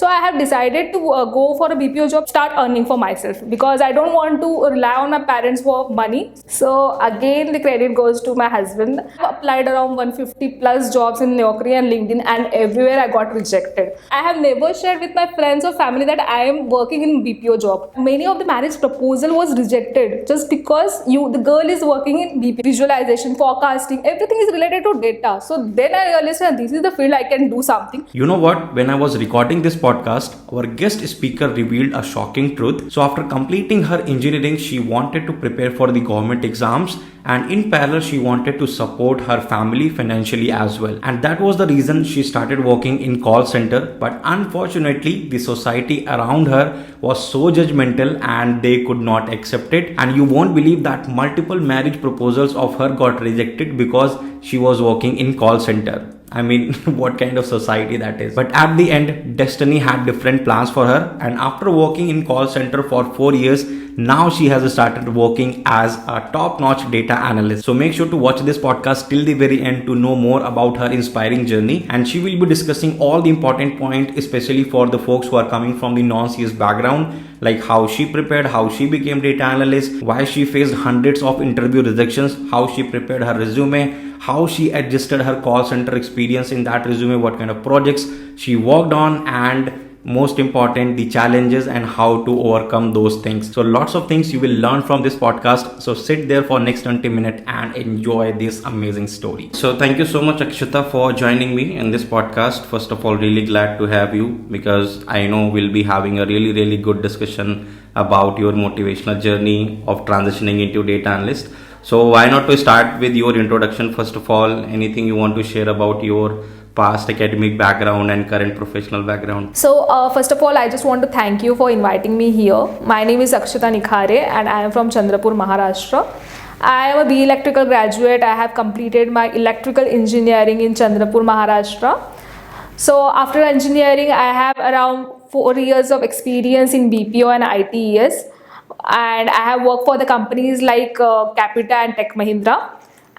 So I have decided to go for a BPO job, start earning for myself, because I don't want to rely on my parents for money. So again, the credit goes to my husband. I applied around 150 plus jobs in Naukri and LinkedIn, and everywhere I got rejected. I have never shared with my friends or family that I am working in BPO job. Many of the marriage proposal was rejected just because the girl is working in BPO, visualization, forecasting, everything is related to data. So then I realized that this is the field I can do something. You know what? When I was recording this podcast, our guest speaker revealed a shocking truth. So after completing her engineering, she wanted to prepare for the government exams, and in parallel she wanted to support her family financially as well. And that was the reason she started working in call center. But unfortunately, the society around her was so judgmental and they could not accept it. And you won't believe that multiple marriage proposals of her got rejected because she was working in call center. I mean, what kind of society that is. But at the end, destiny had different plans for her, and after working in call center for 4 years, now she has started working as a top-notch data analyst. So make sure to watch this podcast till the very end to know more about her inspiring journey, and she will be discussing all the important points, especially for the folks who are coming from the non-CS background, like how she prepared, how she became data analyst, why she faced hundreds of interview rejections, how she prepared her resume, how she adjusted her call center experience in that resume, what kind of projects she worked on, and most important, the challenges and how to overcome those things. So lots of things you will learn from this podcast. So sit there for next 20 minutes and enjoy this amazing story. So thank you so much, Akshata, for joining me in this podcast. First of all, really glad to have you, because I know we'll be having a really good discussion about your motivational journey of transitioning into data analyst. So why not to start with your introduction? First of all, anything you want to share about your past academic background and current professional background? So first of all, I just want to thank you for inviting me here. My name is Akshata 𝗗𝗶𝘀𝗀𝗀𝗀𝗃 and I am from Chandrapur, Maharashtra. I am a BE electrical graduate. I have completed my electrical engineering in Chandrapur, Maharashtra. So after engineering, I have around 4 years of experience in BPO and ITES. And I have worked for the companies like 𝗗𝗵𝘀 and Tech Mahindra.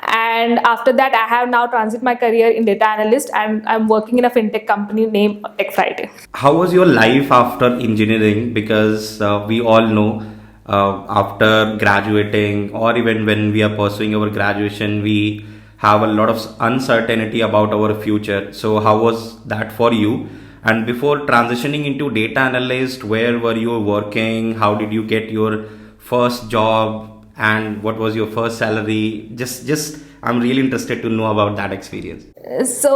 And after that, I have now transited my career in data analyst, and I'm working in a fintech company named 𝗓𝗏. How was your life after engineering? Because we all know after graduating, or even when we are pursuing our graduation, we have a lot of uncertainty about our future. So how was that for you? And before transitioning into data analyst, where were you working? How did you get your first job? And what was your first salary? Just I'm really interested to know about that experience. So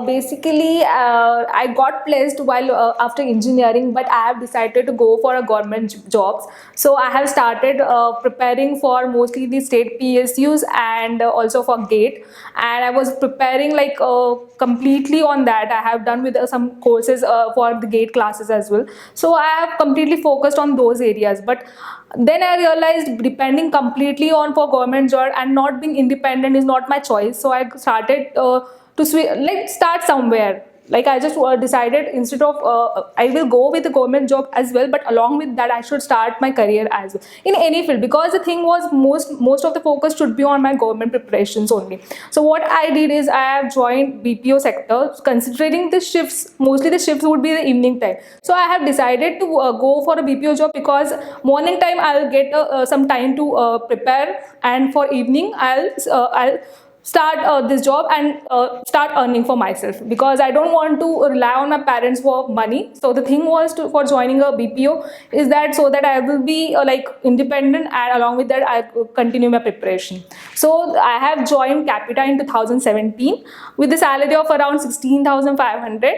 basically, I got placed while after engineering, but I have decided to go for a government jobs. So I have started preparing for mostly the state PSUs and also for GATE. And I was preparing like completely on that. I have done with some courses for the GATE classes as well. So I have completely focused on those areas. But then I realized depending completely on for government job and not being independent is not my choice. So I started to start somewhere. Like I just decided instead of I will go with the government job as well, but along with that I should start my career as well in any field, because the thing was most of the focus should be on my government preparations only. So what I did is I have joined BPO sector, considering the shifts, mostly the shifts would be the evening time. So I have decided to go for a BPO job, because morning time I'll get some time to prepare, and for evening I'll start this job and start earning for myself, because I don't want to rely on my parents for money. So the thing was for joining a BPO is that so that I will be like independent, and along with that I continue my preparation. So I have joined 𝗗𝗵𝘀 in 2017 with the salary of around 16,500,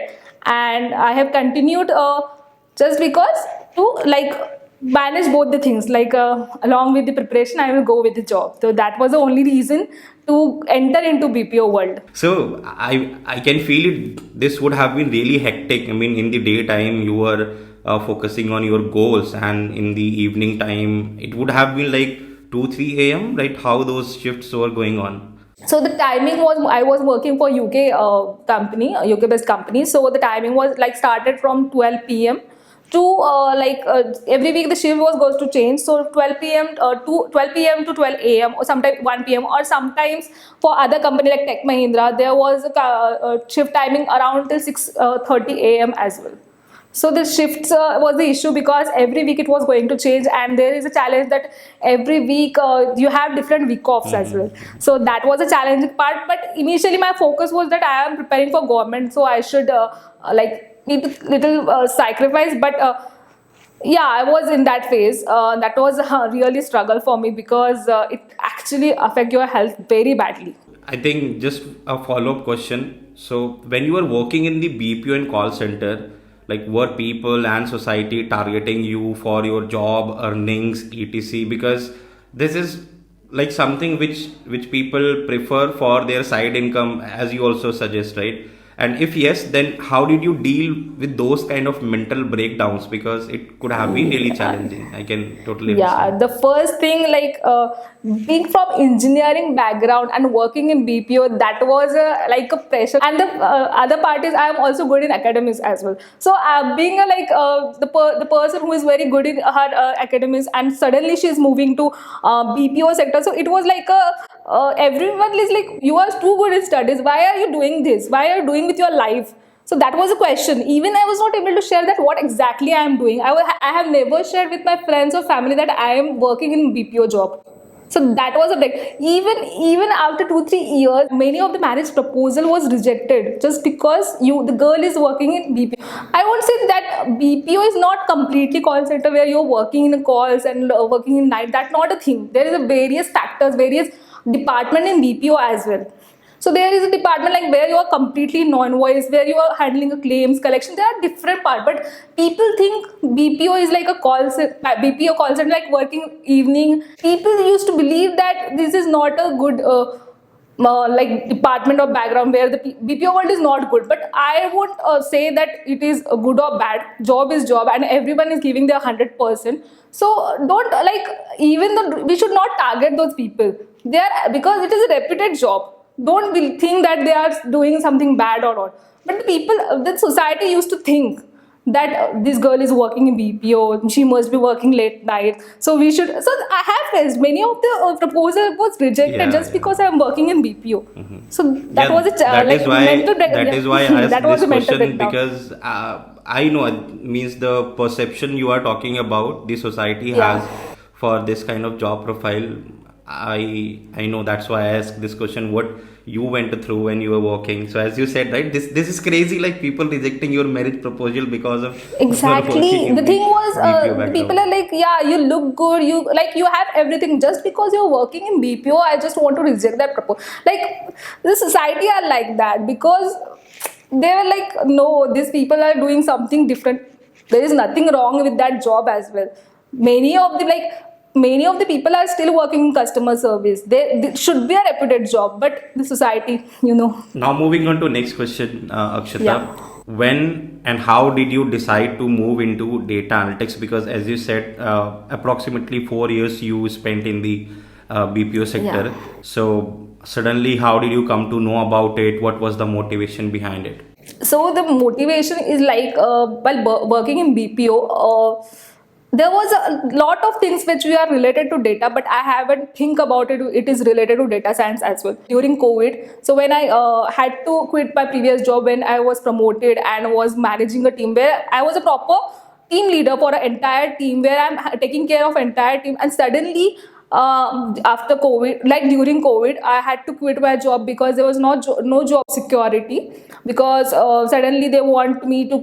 and I have continued just because to manage both the things, along with the preparation I will go with the job. So that was the only reason to enter into BPO world. So I can feel it. This would have been really hectic. I mean, in the daytime you were focusing on your goals, and in the evening time it would have been like 2-3 a.m. right? How those shifts were going on? So the timing was, I was working for UK company, UK based company. So the timing was started from 12 p.m. to every week the shift was goes to change. So 12 p.m. To 12 p.m. to 12 a.m. or sometimes 1 p.m. or sometimes for other company like Tech Mahindra there was a shift timing around till 6:30 a.m. as well. So the shifts was the issue because every week it was going to change, and there is a challenge that every week you have different week offs as well. So that was a challenging part. But initially my focus was that I am preparing for government, so I should like need a little sacrifice. But yeah, I was in that phase. That was a really struggle for me because it actually affect your health very badly. I think just a follow-up question. So when you were working in the BPO and call center, like were people and society targeting you for your job earnings, etc.? Because this is like something which people prefer for their side income, as you also suggest, right? And if yes, then how did you deal with those kind of mental breakdowns? Because it could have been really challenging. I can totally Yeah, understand. the first thing, like being from engineering background and working in BPO, that was like a pressure. And the other part is I am also good in academics as well. So being the person who is very good in her academics, and suddenly she is moving to BPO sector. So it was like a everyone is like, you are too good in studies. Why are you doing this? Why are you doing with your life? So that was a question. Even I was not able to share that what exactly I am doing. I have never shared with my friends or family that I am working in BPO job. So that was a break. Even after 2-3 years, many of the marriage proposal was rejected just because the girl is working in BPO. I won't say that BPO is not completely call center where you're working in calls and working in night. That's not a thing. There is a various factors, various department in BPO as well. So there is a department like where you are completely non-voice, where you are handling a claims collection. There are different parts, but people think BPO is like a BPO call center, like working evening. People used to believe that this is not a good like department or background where the BPO world is not good. But I won't say that it is good or bad. Job is job, and everyone is giving their 100%. So don't like, even though we should not target those people. They are, because it is a reputed job. Don't think that they are doing something bad or not. But the people, the society used to think that this girl is working in BPO, she must be working late night. So we should. So I have faced many of the proposal was rejected Yeah, just yeah. because I am working in BPO. So that Yeah, was a that like is why mental break. that is why I asked That was this a mental question, breakdown. because I know it means the perception you are talking about the society Yeah. has for this kind of job profile. I know, that's why I asked this question, what you went through when you were working. So as you said, right, this is crazy, like people rejecting your marriage proposal because of you are working Exactly. in The the thing was, BPO the people background. are like, yeah, you look good. You have everything. Just because you're working in BPO, I just want to reject that proposal. Like the society are like that because they were like, no, these people are doing something different. There is nothing wrong with that job as well. Many of the like many of the people are still working in customer service. They should be a reputed job, but the society. Now moving on to next question, Yeah. Akshata. When and how did you decide to move into data analytics? Because as you said, approximately 4 years you spent in the BPO Yeah. sector. So suddenly, how did you come to know about it? What was the motivation behind it? So the motivation is like while working in BPO, there was a lot of things which we are related to data, but I haven't think about it. It is related to data science as well. During COVID, so when I had to quit my previous job when I was promoted and was managing a team where I was a proper team leader for an entire team where I'm taking care of entire team, and suddenly after COVID, like during COVID, I had to quit my job because there was no job security, because suddenly they want me to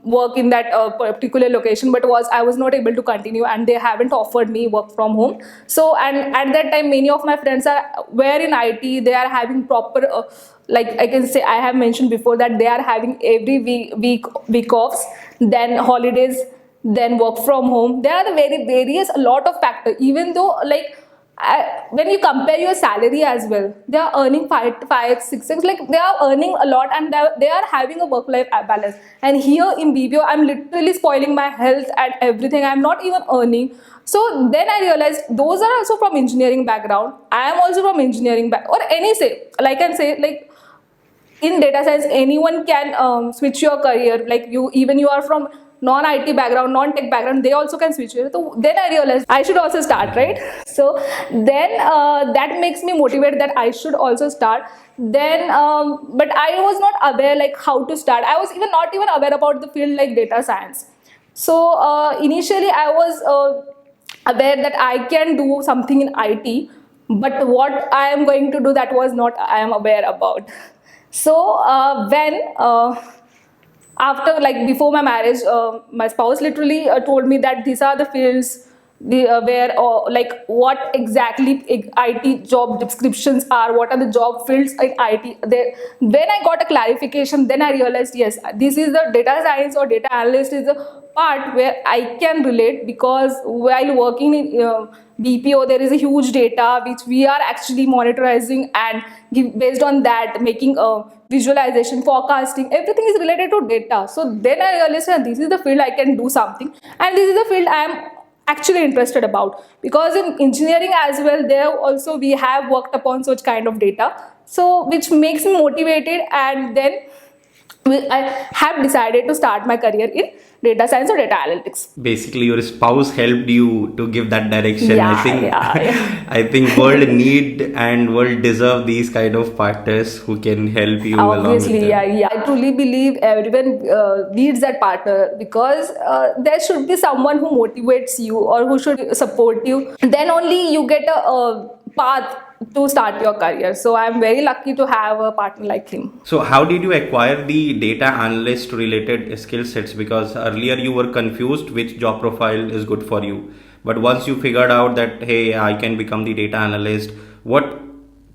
work in that particular location, but I was not able to continue, and they haven't offered me work from home. So, and at that time many of my friends were in IT. They are having proper like I can say, I have mentioned before that they are having every week offs, then holidays, then work from home. There are the very various a lot of factors. Even though like when you compare your salary as well, they are earning 5, 5, 6, 6. Like they are earning a lot, and they are having a work-life balance. And here in BPO, I'm literally spoiling my health and everything. I'm not even earning. So then I realized those are also from engineering background. I am also from engineering back, or any say like I can say like in data science anyone can switch your career, like you are from non-IT background, non-tech background, they also can switch it. So then I realized I should also start, right? So then that makes me motivated that I should also start. Then but I was not aware like how to start. I was even not even aware about the field like data science. So initially I was aware that I can do something in IT, but what I am going to do, that was not I am aware about. So when after, like before my marriage, my spouse literally told me that these are the fields where like what exactly IT job descriptions are, what are the job fields in IT. When I got a clarification, then I realized yes, this is the data science or data analyst is the part where I can relate, because while working in BPO, there is a huge data which we are actually monitoring, and based on that making a visualization, forecasting, everything is related to data. So then I realized that this is the field I can do something, and this is the field I am actually interested about, because in engineering as well, there also we have worked upon such kind of data, so which makes me motivated. And then I have decided to start my career in data science or data analytics. Basically, your spouse helped you to give that direction. Yeah, I think yeah. I think world need and world deserve these kind of partners who can help you along with Obviously, them. yeah. I truly believe everyone needs that partner, because there should be someone who motivates you or who should support you. Then only you get a path to start your career. So I'm very lucky to have a partner like him. So how did you acquire the data analyst related skill sets? Because earlier you were confused which job profile is good for you. But once you figured out that, hey, I can become the data analyst, what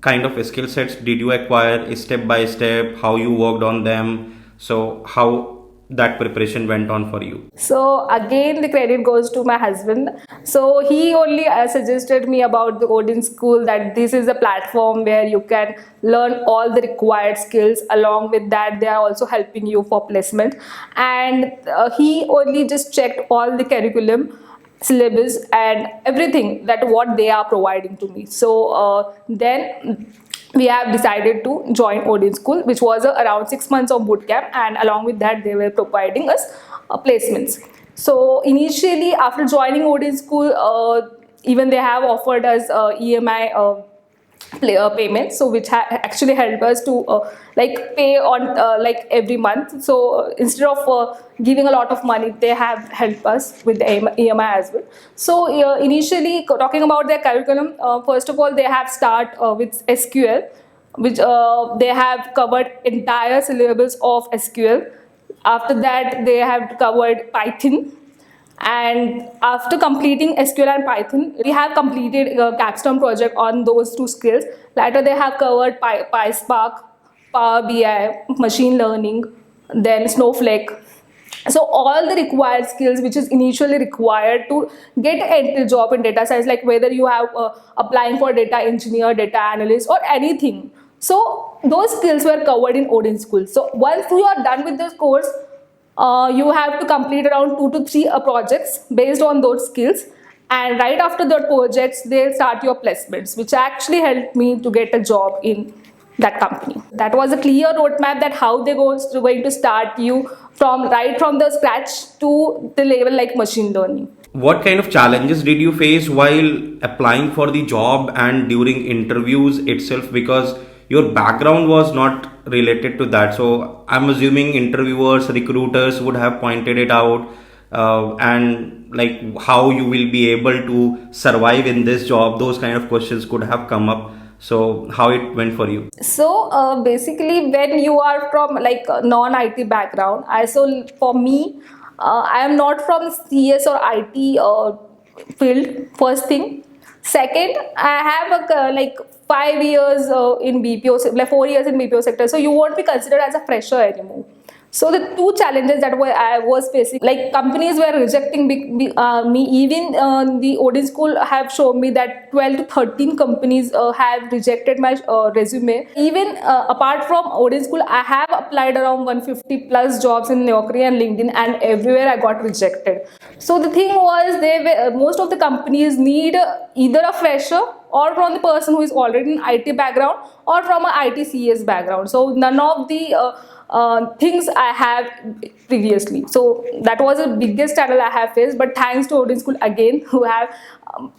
kind of skill sets did you acquire step by step? How you worked on them? So how that preparation went on for you? So again, the credit goes to my husband. So he only suggested me about the Odin School, that this is a platform where you can learn all the required skills. Along with that, they are also helping you for placement. And he only just checked all the curriculum, syllabus, and everything that what they are providing to me. So then we have decided to join Odin School, which was around 6 months of boot camp, and along with that they were providing us placements. So initially after joining Odin School, even they have offered us EMI payment, so which actually helped us to like pay on like every month. So instead of giving a lot of money, they have helped us with the EMI as well. So initially talking about their curriculum, first of all they have start with SQL, which they have covered entire syllabus of SQL. After that they have covered Python, and after completing SQL and Python, we have completed a capstone project on those two skills. Later they have covered PySpark, Power BI, machine learning, then Snowflake. So all the required skills which is initially required to get an entry job in data science, like whether you have applying for data engineer, data analyst, or anything. So those skills were covered in Odin School. So once you are done with this course, you have to complete around 2 to 3 projects based on those skills, and right after the projects they'll start your placements, which actually helped me to get a job in that company. That was a clear roadmap that how they're going to start you from right from the scratch to the level like machine learning. What kind of challenges did you face while applying for the job and during interviews itself? Because your background was not related to that. So I'm assuming interviewers, recruiters would have pointed it out, and like how you will be able to survive in this job. Those kind of questions could have come up. So how it went for you? So basically when you are from like non-IT background, for me, I am not from CS or IT field, first thing. Second, I have a like 5 years in BPO, like 4 years in BPO sector, so you won't be considered as a fresher anymore. So the two challenges that I was facing, like companies were rejecting me. Even the Odin School have shown me that 12 to 13 companies have rejected my resume. Even apart from Odin School, I have applied around 150 plus jobs in Naukri and LinkedIn, and everywhere I got rejected. So the thing was, most of the companies need either a fresher or from the person who is already in IT background or from a 𝗖𝗓𝗶 background. So none of the things I have previously. So that was the biggest channel I have faced. But thanks to Odin School again, who have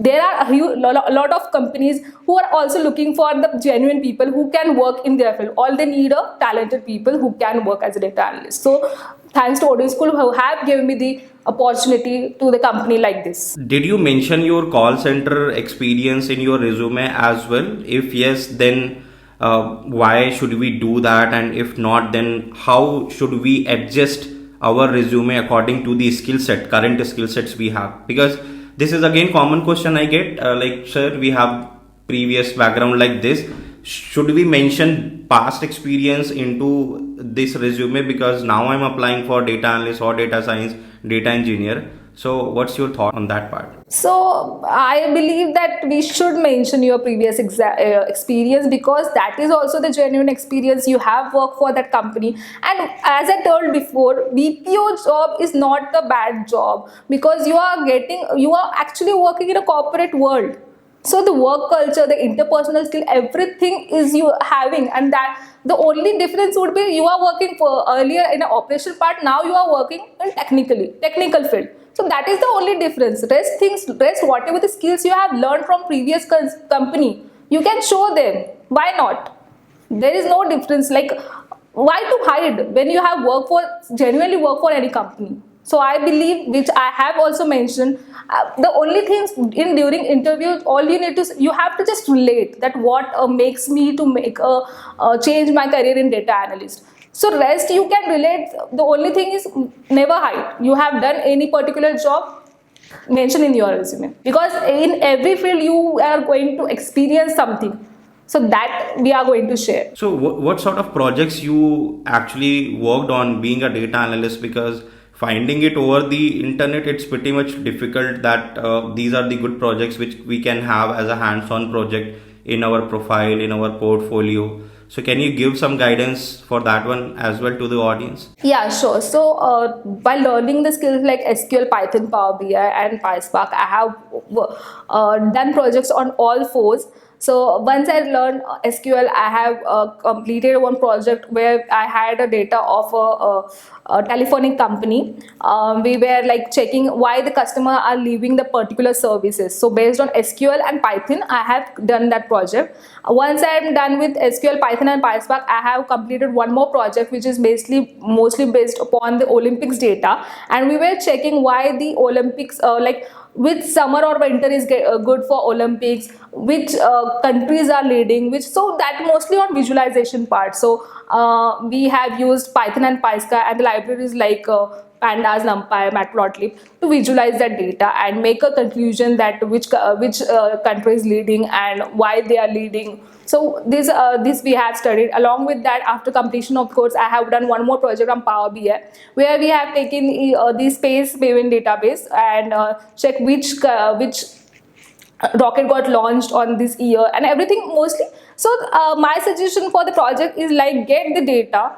there are a lot of companies who are also looking for the genuine people who can work in their field. All they need are talented people who can work as a data analyst. So thanks to Odin School, who have given me the opportunity to the company like this. Did you mention your call center experience in your resume as well? If yes, then why should we do that? And if not, then how should we adjust our resume according to the current skill sets we have? Because this is again common question I get, like, sir, we have previous background like this. Should we mention past experience into this resume? Because now I'm applying for data analyst or data science, data engineer. So what's your thought on that part? So I believe that we should mention your previous experience, because that is also the genuine experience you have worked for that company. And as I told before, BPO job is not a bad job, because you are actually working in a corporate world. So the work culture, the interpersonal skill, everything is you having, and that the only difference would be you are working for earlier in an operational part, now you are working in technical field. So that is the only difference. Rest whatever the skills you have learned from previous company, you can show them. Why not? There is no difference. Like, why to hide when you have genuinely work for any company? So I believe, which I have also mentioned, the only things during interviews, all you have to just relate that what makes me to change my career in data analyst. So rest you can relate. The only thing is, never hide. You have done any particular job, mention in your resume, because in every field you are going to experience something. So that we are going to share. So what sort of projects you actually worked on being a data analyst? Because finding it over the internet, it's pretty much difficult that these are the good projects which we can have as a hands-on project in our profile, in our portfolio. So can you give some guidance for that one as well to the audience? Yeah, sure. So by learning the skills like SQL, Python, Power BI and PySpark, I have done projects on all fours. So once I learned SQL, I have completed one project where I had a data of a telephonic company. We were like checking why the customer are leaving the particular services. So based on SQL and Python, I have done that project. Once I am done with SQL, Python and PySpark, I have completed one more project which is mostly based upon the Olympics data. And we were checking why the Olympics, which summer or winter is good for Olympics, which countries are leading, so that mostly on visualization part. So we have used Python and PySpark and the libraries like pandas, numpy, matplotlib to visualize that data and make a conclusion that which country is leading and why they are leading. So this we have studied. Along with that, after completion of course, I have done one more project on Power BI, where we have taken the space Maven database and check which rocket got launched on this year and everything mostly. So my suggestion for the project is like, get the data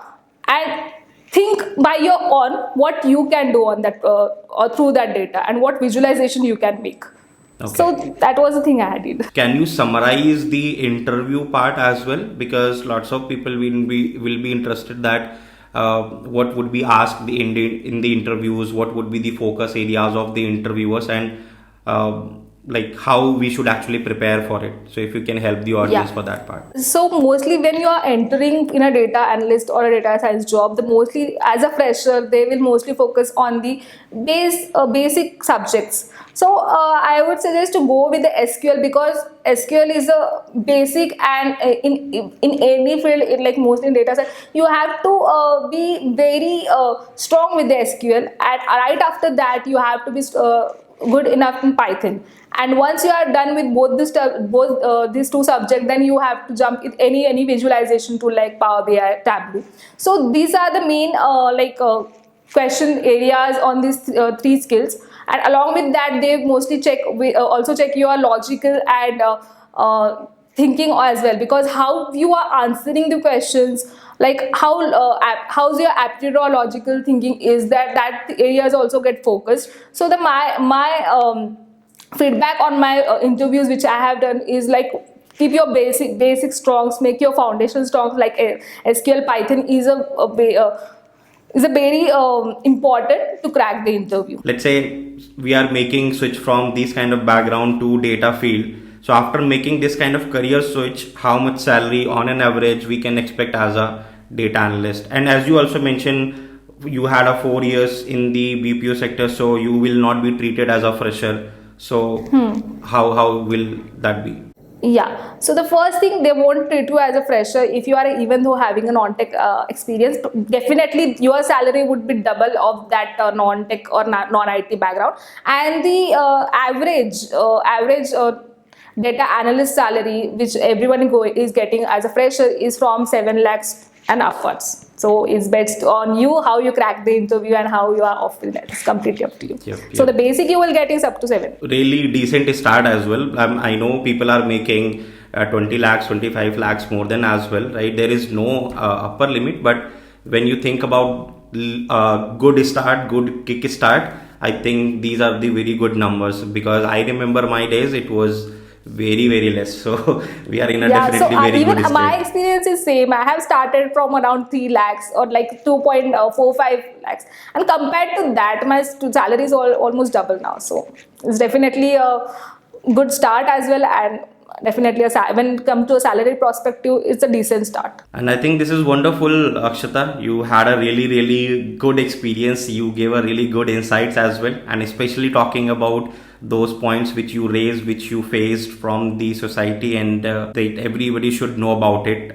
and think by your own what you can do on that or through that data, and what visualization you can make. Okay. So that was the thing I did. Can you summarize the interview part as well? Because lots of people will be interested that what would be asked in the interviews, what would be the focus areas of the interviewers, and like how we should actually prepare for it. So if you can help the audience for that part. So mostly when you are entering in a data analyst or a data science job, mostly as a fresher, they will mostly focus on the basic subjects. So I would suggest to go with the SQL, because SQL is a basic, and in any field, like mostly in data science, you have to be very strong with the SQL, and right after that you have to be good enough in Python. And once you are done with both these two subjects, then you have to jump with any visualization tool like Power BI, Tableau. So these are the main question areas on these three skills. And along with that, they mostly also check your logical and thinking as well, because how you are answering the questions, like how's your aptitude or logical thinking is, that areas also get focused. So my feedback on my interviews which I have done is like, keep your basic strongs, make your foundation strong. Like SQL, Python is a very important to crack the interview. Let's say we are making switch from this kind of background to data field. So after making this kind of career switch, how much salary on an average we can expect as a data analyst? And as you also mentioned, you had a 4 years in the BPO sector, so you will not be treated as a fresher. So how will that be? Yeah, so the first thing, they won't treat you as a fresher if you are, even though having a non-tech experience. Definitely your salary would be double of that non-tech or non-IT background. And the average data analyst salary which everyone is getting as a fresher is from 7 lakhs and upwards. So it's based on you, how you crack the interview and how you are offering that. It's completely up to you. Yep. So the basic you will get is up to 7. Really decent start as well. I know people are making 20 lakhs, 25 lakhs more than as well, right? There is no upper limit, but when you think about good start, good kick start, I think these are the very good numbers, because I remember my days, it was very less. So we are in a definitely very even good state. My experience is same. I have started from around 3 lakhs or like 2.45 lakhs, and compared to that, my salary is almost double now. So it's definitely a good start as well, and definitely when it comes to a salary perspective, it's a decent start. And I think this is wonderful, Akshata. You had a really good experience. You gave a really good insights as well, and especially talking about those points which you raised, which you faced from the society, and that everybody should know about it.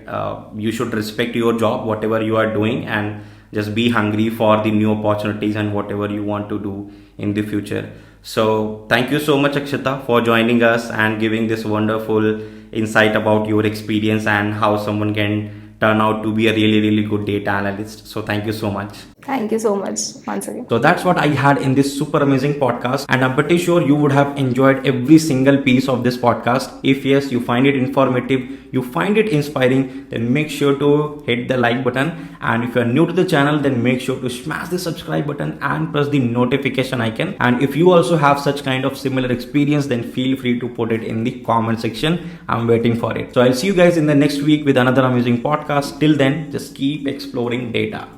You should respect your job, whatever you are doing, and just be hungry for the new opportunities and whatever you want to do in the future. So thank you so much, Akshata, for joining us and giving this wonderful insight about your experience and how someone can turn out to be a really good data analyst. So thank you so much. Thank you so much once again. So that's what I had in this super amazing podcast, and I'm pretty sure you would have enjoyed every single piece of this podcast. If yes, you find it informative, you find it inspiring, then make sure to hit the like button. And if you're new to the channel, then make sure to smash the subscribe button and press the notification icon. And if you also have such kind of similar experience, then feel free to put it in the comment section. I'm waiting for it. So I'll see you guys in the next week with another amazing podcast. Till then, just keep exploring data.